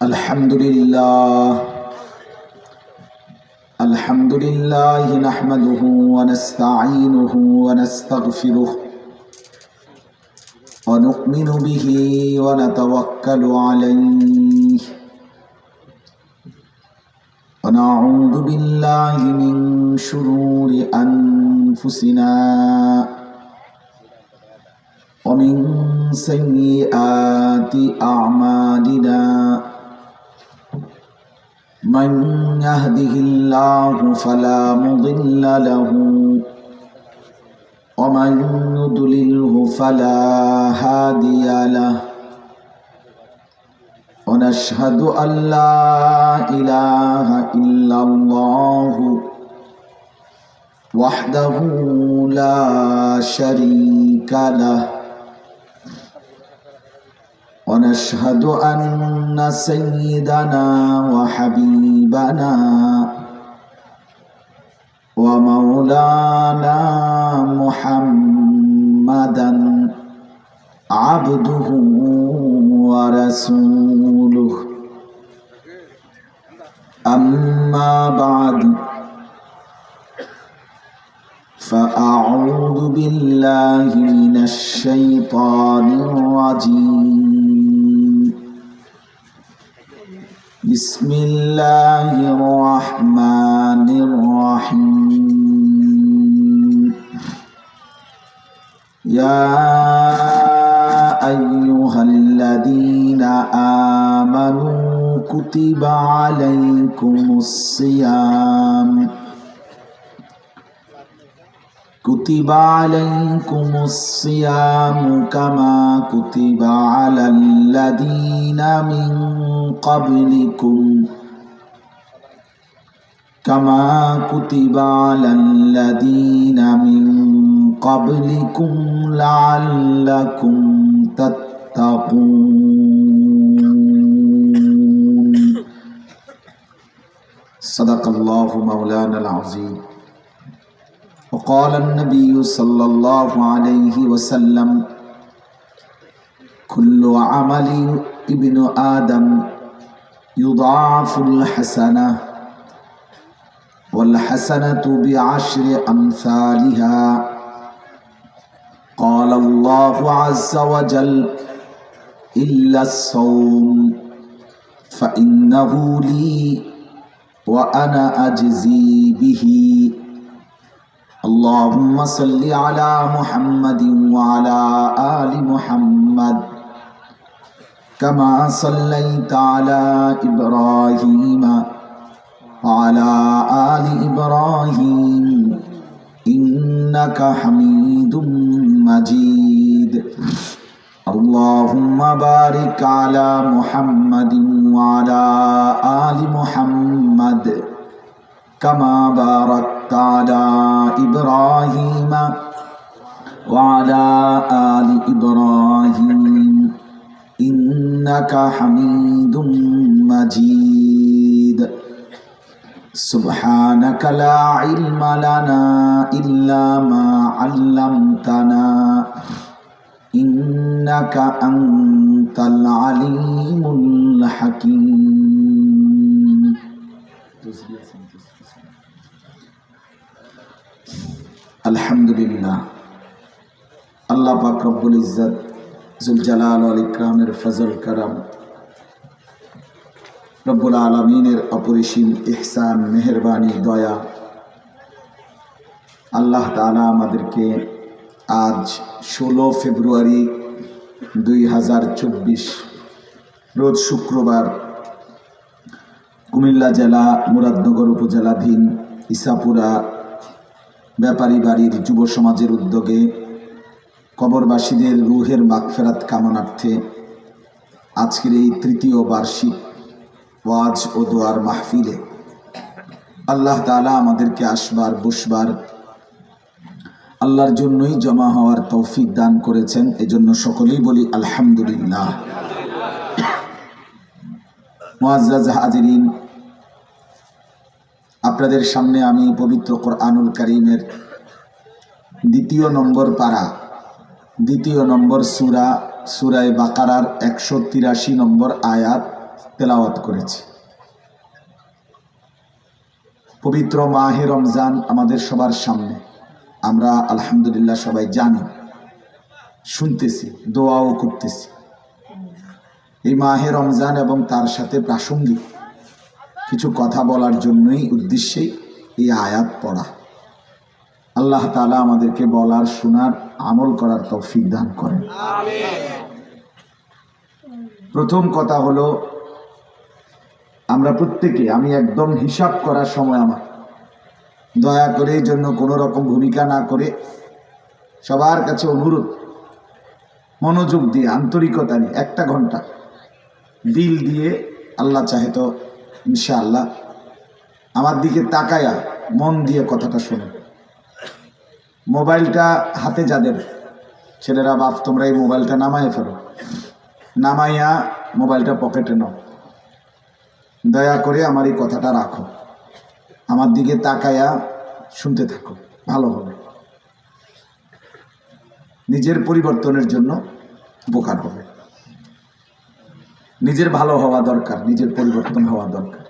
अल्हम्दुलिल्लाह नहमदुहु व नस्तईनुहु व नस्तगफिरुह व नु'मिनु बिही व नतवक्कलु अलैहि व नऊज़ु बिल्लाहि मिन शुरूरि अनफुसिना व मिन सय्यिआति अअमालिना मन यहदिहिल्लाहु फला मुदिल्ल लहु व मन युद्लिलहु फला हादिय लहु व नशहदु अल्ला इलाहा इल्लल्लाहु वहदहु ला शरीका लहु ونشهد أن سيدنا وحبيبنا ومولانا محمدا عبده ورسوله أما بعد فأعوذ بالله من الشيطان الرجيم بسم الله الرحمن الرحيم يا أيها الذين آمنوا كتب عليكم الصيام كما كتب على الذين من قبلكم لعلكم تتقون صدق الله مولانا العظيم وقال النبي صلى الله عليه وسلم كل عمل ابن آدم يضاعف الحسنة والحسنة بعشر أمثالها قال الله عز وجل إلا الصوم فإنه لي وأنا أجزي به اللهم صل على محمد وعلى آل محمد كما صليت على إبراهيم وعلى آل إبراهيم إنك حميد مجيد اللهم بارك على محمد وعلى آل محمد كما باركت على إبراهيم وعلى آل إبراهيم إنك حميد مجيد سبحانك لا علم لنا إلا ما علمتنا إنك أنت العليم الحكيم আলহামদুলিল্লাহ আল্লাহ পাক রব্বুল ইজ্জত জুল জালাল ওয়াল ইকরামের ফজল করম রব্বুল আলামিনের অপরিসীম ইহসান মেহেরবানি দয়া আল্লাহ তাআলা আমাদেরকে আজ 16 ফেব্রুয়ারি 2024 রোজ শুক্রবার কুমিল্লা জেলা মুরাদনগর উপজেলাধীন ইসাপুরা ব্যাপারী বাড়ির যুব সমাজের উদ্যোগে কবরবাসীদের রুহের মাগফিরাত কামনার্থে আজকের এই তৃতীয় বার্ষিক ওয়াজ ও দোয়ার মাহফিলে আল্লাহ তাআলা আমাদেরকে আসবার বসবার আল্লাহর জন্যই জমা হওয়ার তৌফিক দান করেছেন। এজন্য সকলেই বলি আলহামদুলিল্লাহ। মুআজ্জাজ হাজিরিন, আপনাদের সামনে আমি পবিত্র কোরআনুল কারীমের দ্বিতীয় নম্বর পারা, দ্বিতীয় নম্বর সূরা, সূরা বাকারার 183 নম্বর আয়াত তেলাওয়াত করেছি। পবিত্র মাহে রমজান আমাদের সবার সামনে, আমরা আলহামদুলিল্লাহ সবাই জানি, শুনতেছি, দোয়াও করতেছি। এই মাহে রমজান এবং তার সাথে প্রাসঙ্গিক কিছু কথা বলার জন্যই, উদ্দেশ্যেই এই আয়াত পড়া। আল্লাহ তাআলা আমাদেরকে বলার, শোনার, আমল করার তৌফিক দান করেন। প্রথম কথা হলো, আমরা প্রত্যেকে, আমি একদম হিসাব করার সময় আমার, দয়া করে এই জন্য কোনো রকম ভূমিকা না করে সবার কাছে অনুরোধ, মনোযোগ দিয়ে, আন্তরিকতা নিয়ে 1 ঘন্টা দিল দিয়ে, আল্লাহ চাহে তো ইনশাআল্লাহ আমার দিকে তাকায়া মন দিয়ে কথাটা শোনেন। মোবাইলটা হাতে যাদের, ছেলেরা, বাপ, তোমরা এই মোবাইলটা নামায় ফেলো, নামাইয়া মোবাইলটা পকেটে নাও। দয়া করে আমার এই কথাটা রাখো, আমার দিকে তাকায়া শুনতে থাকো, ভালো হবে। নিজের পরিবর্তনের জন্য উপকার হবে। নিজের ভালো হওয়া দরকার, নিজের পরিবর্তন হওয়া দরকার।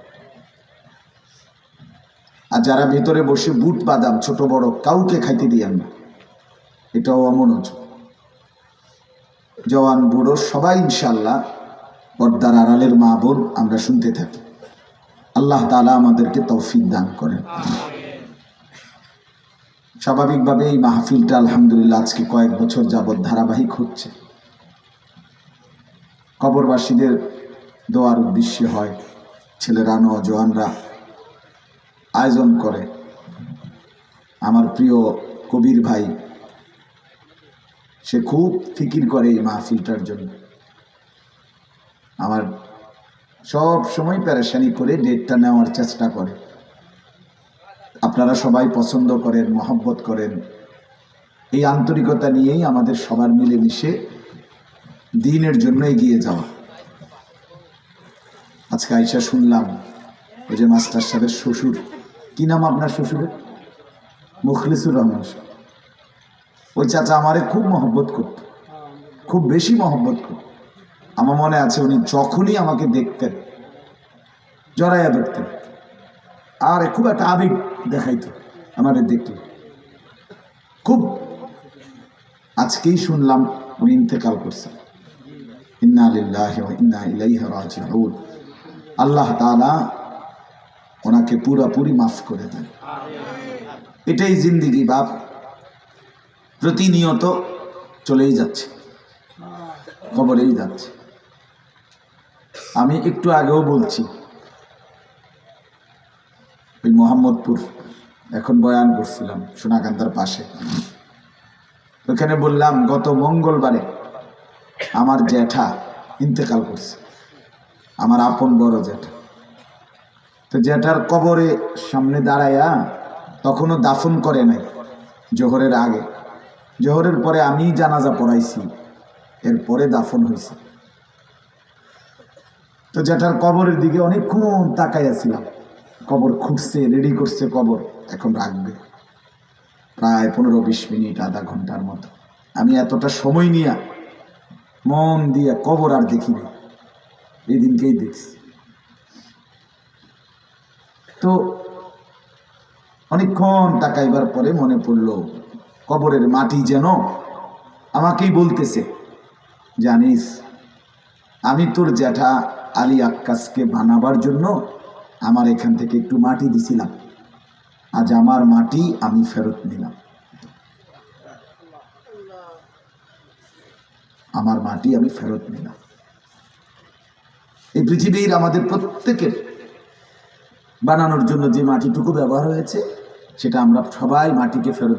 আর যারা ভেতরে বসে বুট বাদাম ছোট বড় কাউকে খাইতে দিয়েন না, এটাও অমনোযোগ। জওয়ান বুড়ো সবাই ইনশাআল্লাহ, পর্দার আড়ালের মা বোন, আমরা শুনতে থাকি। আল্লাহ তাআলা আমাদেরকে তৌফিক দান করেন। স্বাভাবিকভাবে এই মাহফিলটা আলহামদুলিল্লাহ আজকে কয়েক বছর যাবৎ ধারাবাহিক হচ্ছে। কবরবাসীদের দোয়ার উদ্দেশ্যে হয়, ছেলেরা, নওজোয়ানরা আয়োজন করে। আমার প্রিয় কবির ভাই, সে খুব ফিকির করে এই মাহফিলটার জন্য। আমার সব সময় পেরেশানি করে ডেটটা নেওয়ার চেষ্টা করে। আপনারা সবাই পছন্দ করেন, মহব্বত করেন। এই আন্তরিকতা নিয়েই আমাদের সবার মিলেমিশে দ্বীনের জন্য এগিয়ে যাওয়া। আজকে আইসা শুনলাম, ওই যে মাস্টার সাহেবের শ্বশুর, কি নাম আপনার শ্বশুরের? মুখলিসুর রহমান। ওই চাচা আমারে খুব মহব্বত করত, খুব বেশি মহব্বত করত। আমার মনে আছে, উনি যখনই আমাকে দেখতেন জড়াইয়া ধরতেন, আর খুব একটা আবেগ দেখাইতো আমাদের দেখলে খুব। আজকেই শুনলাম উনি ইন্তেকাল করছেন। ইন্না লিল্লাহি ওয়া ইন্না ইলাইহি রাজিউন। আল্লাহ তাআলা ওনাকে পুরোপুরি মাফ করে দেন। এটাই জিন্দেগি বাপ, প্রতিনিয়ত চলেই যাচ্ছে, কবরেই যাচ্ছে। আমি একটু আগেও বলছি, ওই মোহাম্মদপুর এখন বয়ান করছিলাম সোনাকান্দার পাশে, ওখানে বললাম গত মঙ্গলবারে আমার জ্যাঠা ইন্তেকাল করছে, আমার আপন বড় জ্যাঠা। তো জ্যাঠার কবরে সামনে দাঁড়াইয়া, তখনও দাফন করে নাই, জোহরের আগে। জোহরের পরে আমি জানাজা পড়াইছি, এরপরে দাফন হয়েছে। তো জ্যাঠার কবরের দিকে অনেকক্ষণ তাকাইয়াছিলাম। কবর খুঁড়ছে, রেডি করছে কবর, এখন রাখবে প্রায় 15-20 মিনিট, আধা ঘন্টার মতো। আমি এতটা সময় নিয়ে মন দিয়ে কবর আর দেখিনি, এই দিনকেই দেখছি। তো অনেকক্ষণ তাকাইবার পরে মনে পড়ল, কবরের মাটি যেন আমাকেই বলতেছে, জানিস আমি তোর জ্যাঠা আলী আক্কাসকে বানাবার জন্য আমার এখান থেকে একটু মাটি দিছিলাম, আজ আমার মাটি আমি ফেরত নিলাম, আমার মাটি আমি ফেরত নিলাম। এই পৃথিবীর আমাদের প্রত্যেকের বানানোর জন্য যে মাটিটুকু ব্যবহার হয়েছে, সেটা আমরা সবাই মাটিকে ফেরত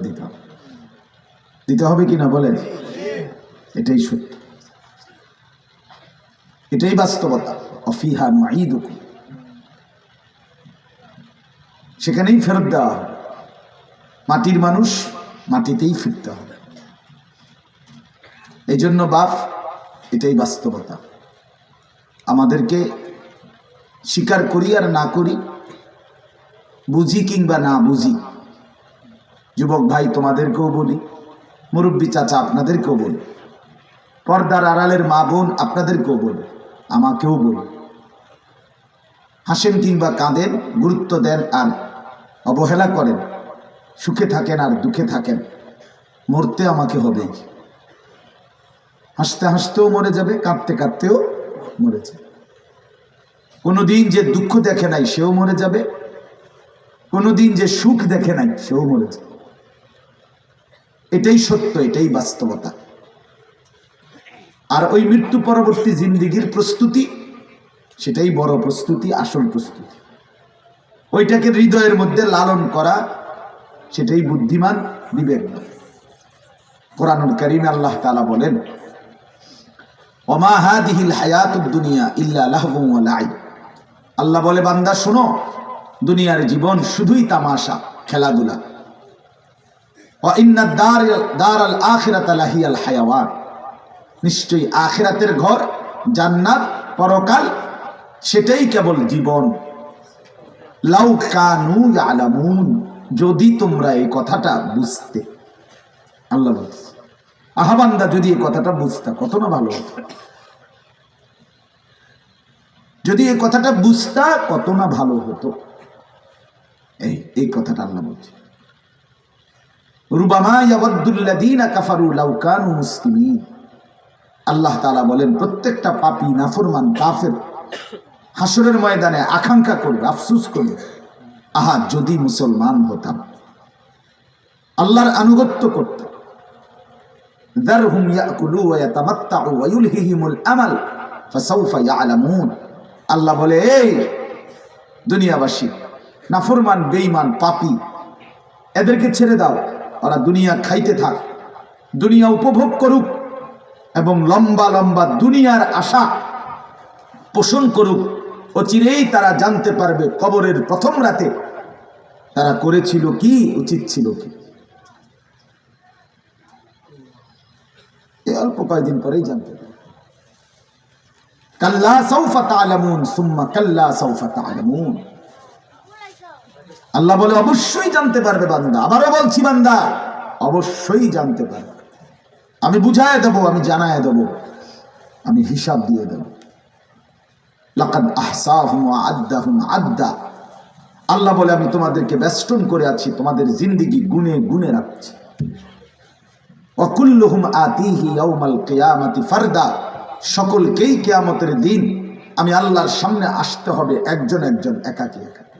দিতে হবে কিনা বলেন? এটাই সত্য, এটাই বাস্তবতা। অফিহা নুঈদুকুম, সেখানেই ফেরত দেওয়া হবে। মাটির মানুষ, মাটিতেই ফিরতে হবে। এই জন্য বাপ, এটাই বাস্তবতা। আমাদেরকে স্বীকার করি আর না করি, বুঝি কিংবা না বুঝি, যুবক ভাই তোমাদেরকেও বলি, মুরব্বী চাচা আপনাদেরকেও বলি, পর্দার আড়ালের মা বোন আপনাদেরকেও বলি, আমাকেও বলি, হাসেন কিংবা কাঁদেন, গুরুত্ব দেন আর অবহেলা করেন, সুখে থাকেন আর দুঃখে থাকেন, মরতে আমাকে হবেই। হাসতে হাসতেও মরে যাবে, কাঁদতে কাঁদতেও মরে যাবে। কোনোদিন যে দুঃখ দেখে নাই সেও মরে যাবে, কোনোদিন যে সুখ দেখে নাই সেও মরে যাবে। এটাই সত্য, এটাই বাস্তবতা। আর ওই মৃত্যু পরবর্তী জিন্দিগির প্রস্তুতি, সেটাই বড় প্রস্তুতি, আসল প্রস্তুতি। ওইটাকে হৃদয়ের মধ্যে লালন করা, সেটাই বুদ্ধিমান, বিবেক। কোরআনুল কারীমে আল্লাহ তাআলা বলেন, ওমা হাদিহিল হায়াতুদ দুনিয়া ইল্লা লাহবুন ওয়া লাইব। আল্লাহ বলে, বান্দা শোনো, দুনিয়ার জীবন শুধুই তামাশা, খেলাধুলা। ওয়া ইন্নাদ দারাল আখিরাতা লাহিয়াল হায়াওয়ান। নিশ্চয়ই আখিরাতের ঘর, জান্নাত, পরকাল, সেটাই কেবল জীবন। লাউ কানু ইয়ালামুন, যদি তোমরা এই কথাটা বুঝতে। আল্লাহ বলছে, আহা বান্দা, যদি এই কথাটা বুঝতা কত না ভালো হতো। যদি এই কথাটা বুঝতা কত না ভালো হতো। এই কথাটা আল্লাহ বলছে। রুবামা ইয়াওয়াদ্দুল্লাযীনা কাফারু লাউ কানু মুসলিমিন। আল্লাহ তাআলা বলেন, প্রত্যেকটা পাপী, নাফরমান, কাফের হাসরের ময়দানে আকাঙ্ক্ষা করবে, আফসোস করবে, আহা যদি মুসলমান হতাম, আল্লাহর আনুগত্য করতাম। যারহুম ইয়াকুলু ওয়া ইয়াতামাত্তাউ ওয়া ইউলহিহিমুল আমাল ফাসাউফা ইয়ালামুন। আল্লাহ বলে, এই দুনিয়াবাসী, নাফরমান, বেঈমান, পাপী, এদেরকে ছেড়ে দাও। ওরা দুনিয়া খাইতে থাক, দুনিয়া উপভোগ করুক এবং লম্বা লম্বা দুনিয়ার আশা পোষণ করুক। অচিরেই তারা জানতে পারবে কবরের প্রথম রাতে তারা করেছিল কি, উচিত ছিল কি। এই অল্প কয়েকদিন পরেই জানতে পারবে। কাল্লা সাউফা তা'লামুন সুম্মা কাল্লা সাউফা তা'লামুন। আল্লাহ বলে, অবশ্যই জানতে পারবে বান্দা। আবারও বলছি, বান্দা অবশ্যই জানতে পারবে। আমি বুঝায় দেব, আমি জানায় দেব, আমি হিসাব দিয়ে দেব। লাকাদ আহসাহুম ওয়া আদ্দাহুম আদ্দা। আল্লাহ বলে, আমি তোমাদেরকে বেষ্টন করে আছি, তোমাদের জিন্দেগি গুনে গুনে রাখছি। ওয়া কুল্লুহুম আতিহি ইয়াউমাল কিয়ামাতি ফারদা। সকলকেই কিয়ামতের দিন আমি আল্লাহর সামনে আসতে হবে, একজন একজন, একাকি একাকি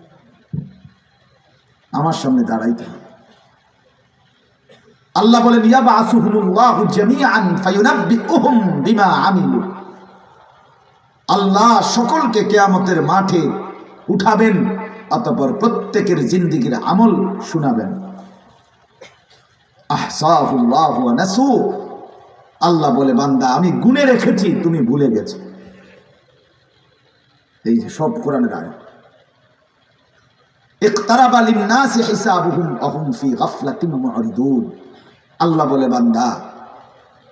আমার সামনে দাঁড়াইতে হবে। আল্লাহ বলেন, ইয়াবআসুহুমুল্লাহু জামিআন ফায়ুনাব্বিউহুম বিমা আমিলু। আল্লাহ সকলকে কিয়ামতের মাঠে উঠাবেন, অতঃপর প্রত্যেকের জিন্দেগীর আমল শোনাবেন। আহসাহুল্লাহু ওয়া নাসু। আল্লাহ বলে, বান্দা আমি গুনে রেখেছি, তুমি ভুলে গেছো। এই যে সব কোরআনের আয়াত। ইকতারাবা লিন-নাসি হিসাবুহুম ওয়া হুম ফি গাফলাতিন মু'রিদুন। আল্লাহ বলে, বান্দা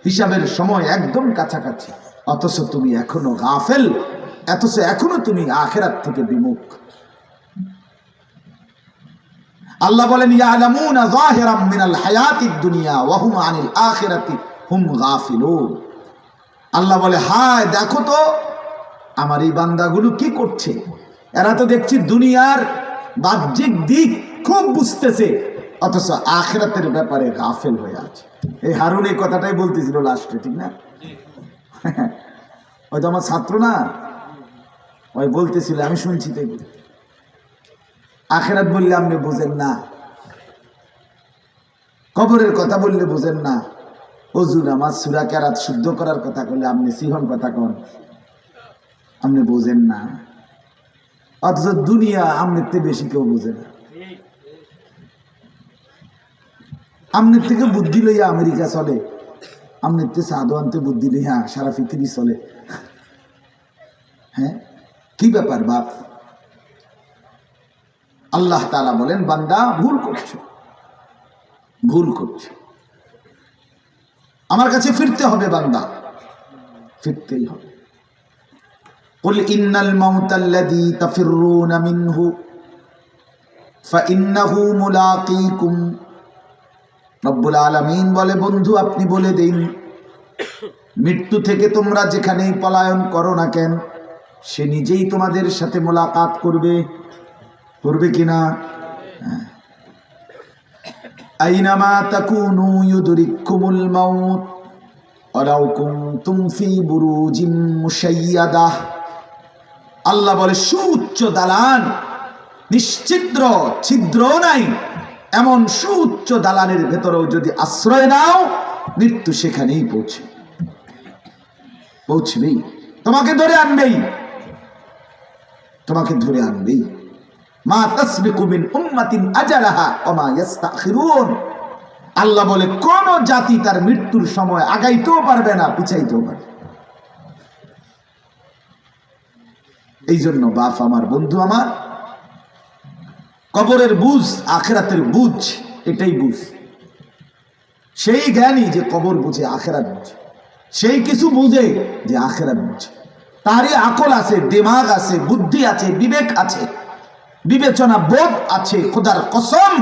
হিসাবের সময় একদম কাছাকাছি, অথচ তুমি এখনো গাফেল, অথচ এখনো তুমি আখিরাত থেকে বিমুখ। আল্লাহ বলেন, ইয়ালামুনা যাহিরাম মিনাল হায়াতিদ দুনিয়া ওয়া হুম আনিল আখিরাতি হুম গাফিলুন। আল্লাহ বলে, হায় দেখো তো আমার এই বান্দাগুলো কি করছে। এরা তো দেখছি দুনিয়ার বাহ্যিক দিক খুব বুঝতেছে, অথচ আখিরাতের ব্যাপারে গাফেল হয়ে আছে। এই হারুন এই কথাটাই বলতেছিল লাস্টে, ঠিক না? ওই তো আমার ছাত্র না, ওই বলতেছিল, আমি শুনছি। তাই আখিরাত বললে আপনি বুঝেন না, কবরের কথা বললে বুঝেন না, ওযু নামাজ সূরা কেরাত শুদ্ধ করার কথা বললে আপনি সিহন কথা কন, আপনি বুঝেন না। অথচ দুনিয়া আমনের থেকে বেশি কেউ বুঝে না। আমনের থেকে বুদ্ধি লইয়া আমেরিকা চলে, আমনের থেকে সাদওয়ানতে বুদ্ধি লইয়া সারা পৃথিবী চলে। হ্যাঁ, কি ব্যাপার বাপ? আল্লাহ তাআলা বলেন, বান্দা ভুল করছো, ভুল করছো, আমার কাছে ফিরতে হবে। বান্দা ফিরতেই হবে। কুল ইন্নাল মাউতাল্লাযী তাফিররুনা মিনহু ফাইন্নাহু মুলাকীকুম। রব্বুল আলামিন বলে, বন্ধু আপনি বলে দিন, মৃত্যু থেকে তোমরা যেখানেই পলায়ন করো না কেন, সে নিজেই তোমাদের সাথে মোলাকাত করবে, করবে কিনা? আইনামা তাকুনু ইউদরিকুমুল মাউত ওয়ালাউ কুনতুম ফি বুরুজিম মুশাইয়াদাহ। আল্লাহ বলে সুউচ্চ দালান, নিশ্চিদ্র, ছিদ্র নাই, এমন সুউচ্চ দালানের ভেতরেও যদি আশ্রয় নাও, মৃত্যু সেখানেই পৌঁছবেই, তোমাকে ধরে আনবেই, তোমাকে ধরে আনবেই। মা তাসবিকু মিন উম্মাতিন আজালাহা ওয়া মা ইস্তাখিরুন। আল্লাহ বলে কোন জাতি তার মৃত্যুর সময় আগাইতেও পারবে না, পিছাইতেও পারবে। এই জন্য বাপ আমার, বন্ধু আমার, কবরের বুঝ, আখিরাতের বুঝ, এটাই বুঝ। সেই জ্ঞানী যে কবর বুঝে, আখিরাত বুঝে, সেই কিছু বুঝে যে আখিরাত বুঝে, তারই আকল আছে, দিমাগ আছে, বুদ্ধি আছে, বিবেক আছে, বিবেচনা বোধ আছে, খোদার কসম,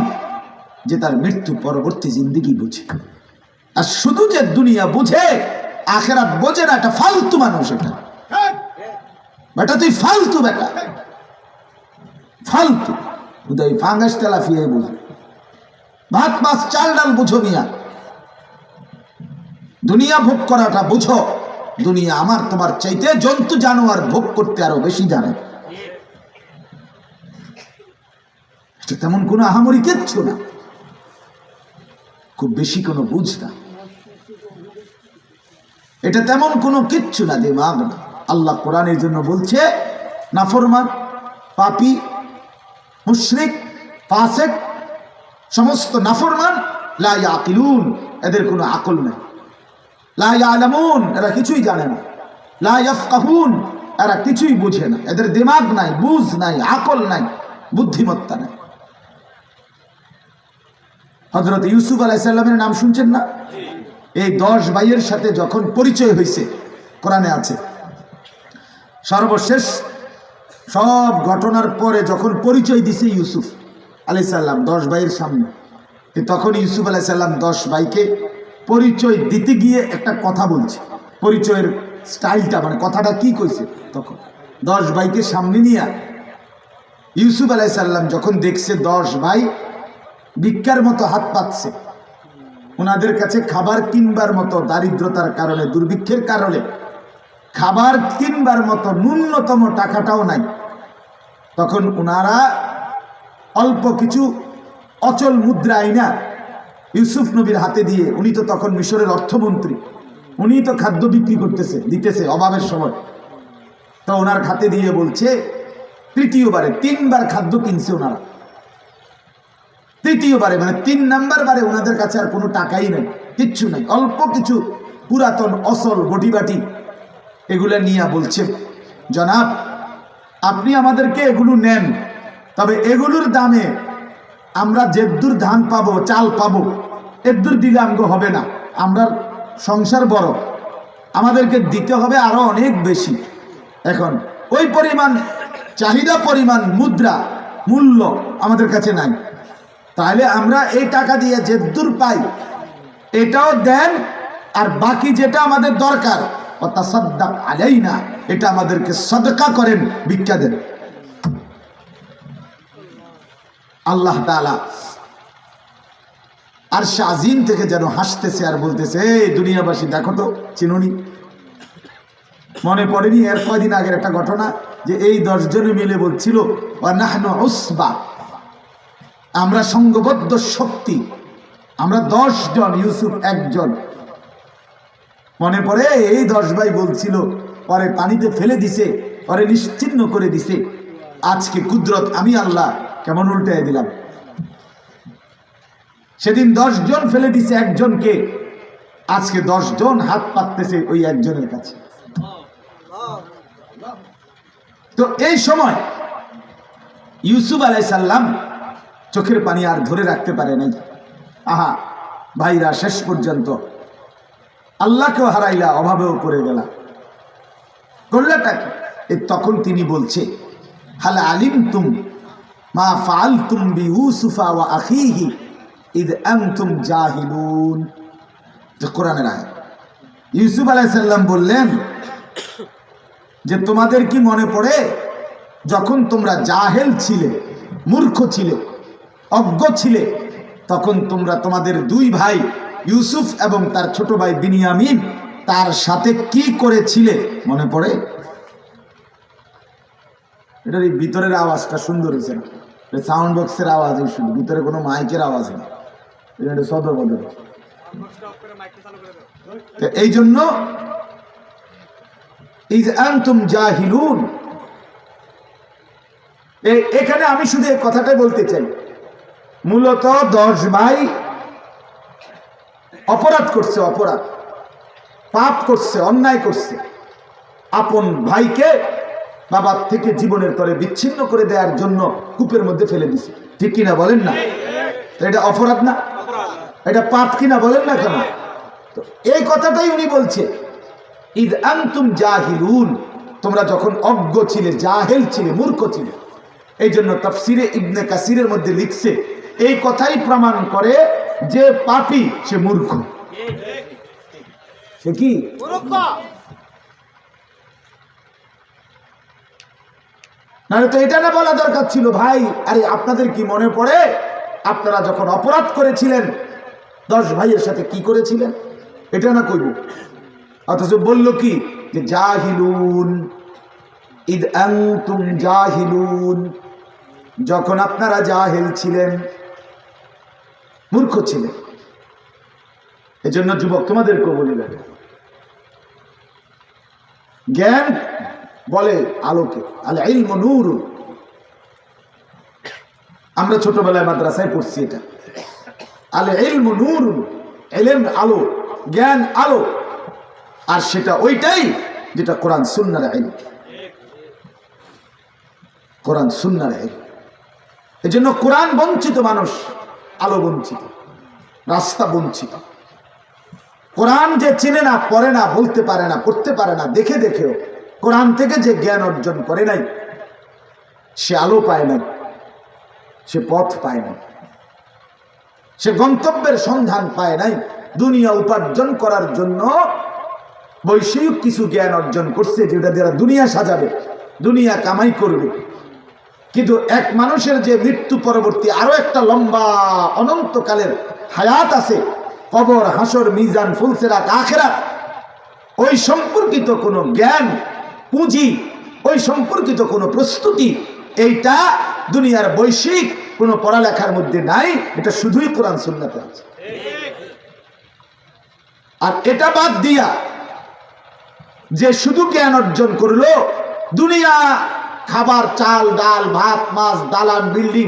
যে তার মৃত্যু পরবর্তী জিন্দেগি বুঝে। আর শুধু যে দুনিয়া বুঝে, আখিরাত বোঝে না, এটা ফালতু মানুষ। এটা বেটা তুই ফালতু, বেটা ফালতু, উদয় ফাঙ্গাস তেলাফিয়া বুঝো, ভাত মাছ চাল ডাল বুঝো মিয়া, দুনিয়া ভোগ করাটা বুঝো। দুনিয়া আমার তোমার চাইতে জন্তু জানোয়ার ভোগ করতে আরো বেশি জানে। এটা তেমন কোনো আহামরি কিচ্ছু না, খুব বেশি কোনো বুঝ না, এটা তেমন কোনো কিচ্ছু না, দিমাগ না। আল্লাহ কোরআনের জন্য বলছে, নাফরমান, পাপী, মুশরিক, ফাসিক, সমস্ত নাফরমান, লা ইয়াকিলুন, এদের কোনো আকল নেই। লা ইয়ালামুন, এরা কিছুই জানে না। লা ইয়াফকাহুন, এরা কিছুই বুঝে না, এদের দিমাগ নাই, বুঝ নাই, আকল নাই, বুদ্ধিমত্তা নাই। হযরত ইউসুফ আলাইহিস সালামের নাম শুনছেন না? এই 10 ভাইয়ের সাথে যখন পরিচয় হয়েছে, কোরআনে আছে, সর্বশেষ সব ঘটনার পরে যখন পরিচয় দিছে ইউসুফ আলাইহিস সালাম 10 ভাইয়ের সামনে, তখন ইউসুফ আলাইহিস সালাম 10 ভাইকে পরিচয় দিতে গিয়ে একটা কথা বলছে। পরিচয়ের স্টাইলটা, মানে কথাটা কি কইছে, তখন 10 ভাইকে সামনে নিয়ে ইউসুফ আলাইহিস সালাম যখন দেখছে 10 ভাই ভিক্ষার মতো হাত পাতছে, ওনাদের কাছে খাবার কিনবার মতো, দারিদ্রতার কারণে, দুর্ভিক্ষের কারণে খাবার কিনবার মতো ন্যূনতম টাকাটাও নাই, তখন ওনারা অল্প কিছু অচল মুদ্রা আইনা ইউসুফ নবীর হাতে দিয়ে, উনি তো তখন মিশরের অর্থমন্ত্রী, উনি তো খাদ্য বিক্রি করতেছে, দিতেছে অভাবের সময়, তো ওনার হাতে দিয়ে বলছে, তৃতীয়বারে 3 বার খাদ্য কিনছে ওনারা, তৃতীয়বারে মানে 3 নাম্বার বারে ওনাদের কাছে আর কোনো টাকাই নেই, কিচ্ছু নেই, অল্প কিছু পুরাতন অসল গটিবাটি এগুলা নিয়ে বলছে, জনাব আপনি আমাদেরকে এগুলো নেন, তবে এগুলোর দামে আমরা যেদূর ধান পাবো, চাল পাবো, এদূর দিলে আমগো হবে না, আমরা সংসার বড়, আমাদেরকে দিতে হবে আরো অনেক বেশি। এখন ওই পরিমাণ চাহিদা, পরিমাণ মুদ্রা, মূল্য আমাদের কাছে নাই, তাহলে আমরা এই টাকা দিয়ে যেদূর পাই এটাও দেন, আর বাকি যেটা আমাদের দরকার ওয়াতাসাদদাক আলাইনা, এটা আমাদেরকে সদকা করেন, ভিক্ষা দেন। আল্লাহ তাআলা আরশে আজিম থেকে যেন হাসতেছে আর বলতেছে, এই দুনিয়াবাসী দেখো তো, চিনুনি? মনে পড়েনি এর কয়দিন আগের একটা ঘটনা, যে এই 10 জনে মিলে বলছিল, ওয়া নাহনু উসবা, আমরা সংঘবদ্ধ শক্তি, আমরা 10 জন, ইউসুফ একজন। মনে পড়ে এই 10 ভাই বলছিল, পরে পানিতে ফেলে দিছে, পরে নিশ্চিহ্ন করে দিছে, আজকে কুদরত আমি আল্লাহ কেমন উল্টায় দিলাম। সেদিন 10 জন ফেলে দিছে একজনকে, আজকে 10 জন হাত পাততেছে ওই একজনের কাছে। তো এই সময় ইউসুফ আলাইহিস সালাম চোখের পানি আর ধরে রাখতে পারে নাই। আহা ভাইরা, শেষ পর্যন্ত আল্লাহকেও হারাইলা, অভাবেও পড়ে গেলা, করলাটা কি? তখন তিনি বলছে, হাল আলিমতুম মা ফাআলতুম বিইউসুফা ওয়া আখিহি ইদ আনতুম জাহিলুন। কোরআনের আয়াত। ইউসুফ আলাইহিস সালাম বললেন, যে তোমাদের কি মনে পড়ে যখন তোমরা জাহেল ছিলে, মূর্খ ছিলে, অজ্ঞ ছিলে, তখন তোমরা তোমাদের দুই ভাই ইউসুফ এবং তার ছোট ভাই বিনিয়ামিন তার সাথে কি করেছিলে মনে পড়ে? এটার এই ভিতরের আওয়াজটা সুন্দর হয়েছে না, সাউন্ড বক্সের আওয়াজ, শুধু ভিতরে কোনো মাইকের আওয়াজ নেই, এটা সদর বদল। এই জন্য ইজ আনতুম জাহিলুন, এখানে আমি শুধু এই কথাটাই বলতে চাই, মূলত 10 ভাই অপরাধ করছে, অপরাধ পাপ করছে, অন্যায় করছে, আপন ভাইকে বাবার থেকে জীবনের তরে বিচ্ছিন্ন করে দেওয়ার জন্য কূপের মধ্যে ফেলে দিছে, ঠিক কিনা বলেন না? এটা অপরাধ না? এটা পাপ কিনা বলেন না কেন? তো এই কথাটাই উনি বলছে, ইদ আনতুম জাহিলুন, তোমরা যখন অজ্ঞ ছিলে, জাহেল ছিলে, মূর্খ ছিলে। এই জন্য তাফসিরে ইবনে কাসিরের মধ্যে লিখছে, এই কথাই প্রমাণ করে যে পাপী সে মূর্খ, সে কি না? তো এটা না বলা দরকার ছিল, ভাই আরে আপনাদের কি মনে পড়ে আপনারা যখন অপরাধ করেছিলেন 10 ভাইয়ের সাথে কি করেছিলেন, এটা না কইব। অথচ বলল কি যে জাহিলুন, ইদ আনতুম জাহিলুন, যখন আপনারা জাহেল ছিলেন, মূর্খ ছিলেন। এজন্য যুবক তোমাদেরকে বলিলেন, জ্ঞান বলে আলোকে, আল ইলমু নূরুন। আমরা ছোটবেলায় মাদ্রাসায় পড়ছি এটা, আল ইলমু নূরুন, ইলম আলো, জ্ঞান আলো, আর সেটা ওইটাই যেটা কোরআন সুন্নাহর ইলম, কোরআন সুন্নাহর ইলম। এজন্য কোরআন বঞ্চিত মানুষ, আলো বঞ্চিত, রাস্তা বঞ্চিত। কোরআন যে চিনে না, পড়ে না, বলতে পারে না, পড়তে পারে না, দেখে দেখেও কোরআন থেকে যে জ্ঞান অর্জন করে নাই, সে আলো পায় নাই, সে পথ পায় নাই, সে গন্তব্যের সন্ধান পায় নাই। দুনিয়া উপার্জন করার জন্য বৈষয়িক কিছু জ্ঞান অর্জন করছে, যেটা দ্বারা দুনিয়া সাজাবে, দুনিয়া কামাই করবে। কিন্তু এক মানুষের যে মৃত্যু পরবর্তী আরো একটা লম্বা অনন্তকালের হায়াত আছে, কবর, হাসর, মিজান, ফুলসেরাত, আখিরাত, ওই সম্পর্কিত কোনো জ্ঞান, পুঁজি, ওই সম্পর্কিত কোনো প্রস্তুতি, এইটা দুনিয়ার বৈশ্বিক কোনো পড়ালেখার মধ্যে নাই। এটা শুধুই কোরআন সুন্নাতে আছে। আর এটা বাদ দিয়া যে শুধু জ্ঞান অর্জন করলো, দুনিয়া খাবার, চাল, ডাল, ভাত, মাছ, দালান, বিল্ডিং,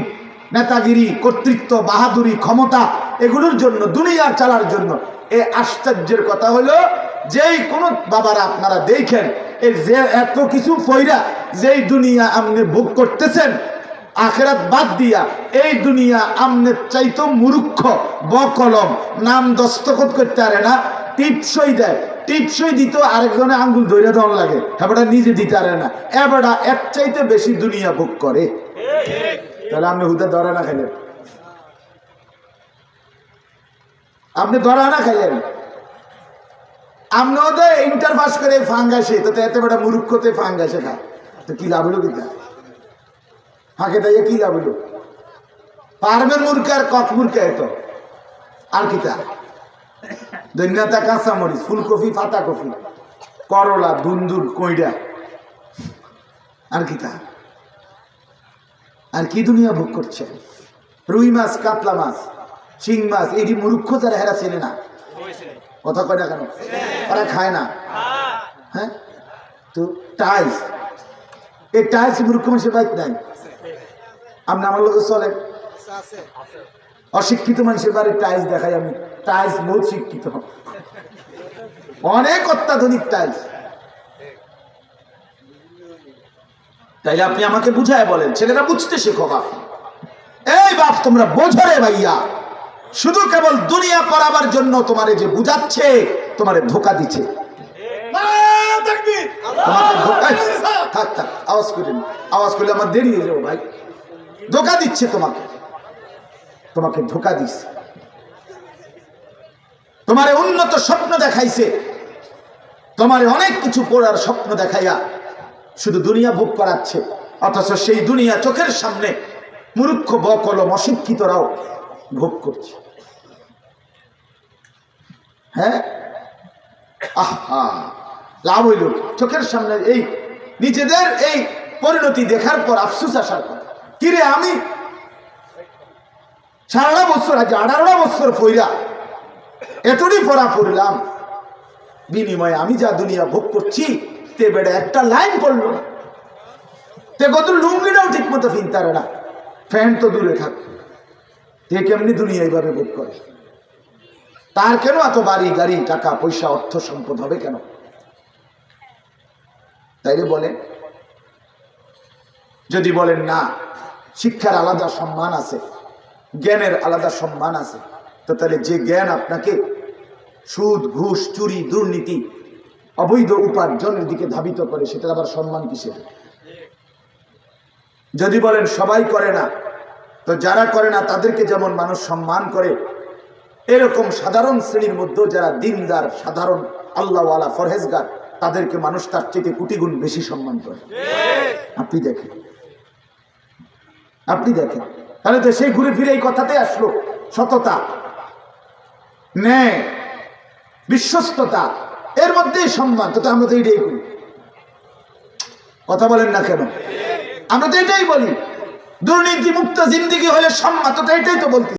নেতাগিরি, কর্তৃত্ব, বাহাদুরি, ক্ষমতা, এগুলোর জন্য, দুনিয়ার চালার জন্য। এই আশ্চর্যের কথা হলো, যেই কোন বাবারা আপনারা দেখেন এই যে এত কিছু ফয়রা, যেই দুনিয়া আপনি ভোগ করতেছেন, আখিরাত বাদ দিয়া এই দুনিয়া আমনের চাইতো মূর্খ, বকলম, নাম দস্তখত করতে পারে না, টিপসই দেয়, টিপসই দিত আরেকজনে আঙ্গুল ধরে দেওয়ার লাগে, এবারটা নিজে দিতে পারে না, এবারটা এক চাইতে বেশি দুনিয়া ভোগ করে। তাহলে আপনি হুদা ধরা না খাইলেন, আপনি ধরা না খাইলেন, আপনিও তো ইন্টার পাস করে ফাঙ্গাসে, তো এত বড় মূর্খতে ফাঙ্গাসে খা, তো কি লাভ হলো? কিনা ফাঁকে দাইয়ে কি লাভ হলো? পারবের মূর্খ আর কক মূর্খ এত আর কিতা, দৈন্যতা, কাঁচামরিচ, ফুলকপি, পাতাকপি, করলা, দুন্দুল, কইডা, আর কিতা, আর কি দুনিয়া ভোগ করছে? রুই মাছ, কাতলা মাছ, শিং মাছ, এটি মূর্খ যারা, হেরা চেনে না, কথা কয় না কেন? ওরা খায় না। হ্যাঁ, তো টাইলস, এই টাইলস মূর্খ মানুষের বাইক নাই। আপনি আমার লোক চলে, অশিক্ষিত মানুষের বাড়ির টাইলস দেখাই আমি, টাইলস বহুত শিক্ষিত, অনেক অত্যাধুনিক টাইলস। তাইলে আপনি আমাকে বুঝায় বলেন, ছেলেরা বুঝতে শেখো বাপ। এই বাপ, তোমরা বোঝো রে ভাইয়া, শুধু কেবল দুনিয়া করাবার জন্য তোমারে যে বুঝাচ্ছে, তোমারে ধোকা দিচ্ছে। থাক থাক, আওয়াজ করেন, আওয়াজ করলে আমার দেরি হয়ে যাবো ভাই। ধোকা দিচ্ছে তোমাকে, তোমাকে ধোকা দিচ্ছে, তোমারে উন্নত স্বপ্ন দেখাইছে, তোমারে অনেক কিছু পড়ার স্বপ্ন দেখাইয়া শুধু দুনিয়া ভোগ করাচ্ছে, অথচ সেই দুনিয়া চোখের সামনে মূর্খ বকলম অশিক্ষিতরাও ভোগ করছে। হ্যাঁ, আহা, লাভ হইল চোখের সামনে এই নিজেদের এই পরিণতি দেখার পর আফসোস আসার কথা। কিরে, আমি 18 বছর আগে 18টা বছর পইরা এতটি পড়া পড়লাম, বিনিময়ে আমি যা দুনিয়া ভোগ করছি, তে বেড়ে একটা লাইন পড়লো না, তে কত লুঙ্গিটাও ঠিক মতো ফিনতারে না, ফ্যান তো দূরে থাক, তে কেমনি দুনিয়া এইভাবে ভোগ করে? তার কেন এত বাড়ি গাড়ি টাকা পয়সা অর্থ সম্পদ হবে কেন? তাইলে বলে, যদি বলেন না শিক্ষার আলাদা সম্মান আছে, জ্ঞানের আলাদা সম্মান আছে, তো তাহলে যে জ্ঞান আপনাকে সুদ ঘুষ চুরি দুর্নীতি অবৈধ উপার্জনের দিকে ধাবিত করে, সেটার আবার সম্মান কিসের? যদি বলেন সবাই করে না, তো যারা করে না তাদেরকে যেমন মানুষ সম্মান করে, এরকম সাধারণ শ্রেণীর মধ্যে যারা দিনদার সাধারণ আল্লাহওয়ালা ফরহেজগার, তাদেরকে মানুষ তার থেকে কোটি গুণ বেশি সম্মান করে। আপনি দেখেন, আপনি দেখেন, তাহলে তো সেই ঘুরে ফিরে এই কথাতে আসলো, সততা, ন্যায়, বিশ্বস্ততা, এর মধ্যেই সম্মান। তো আমরা তো এইটাই করি, কথা বলেন না কেন? আমরা তো এটাই বলি, দুর্নীতি মুক্ত জিন্দেগি হলে সম্মান, তো এটাই তো বলতে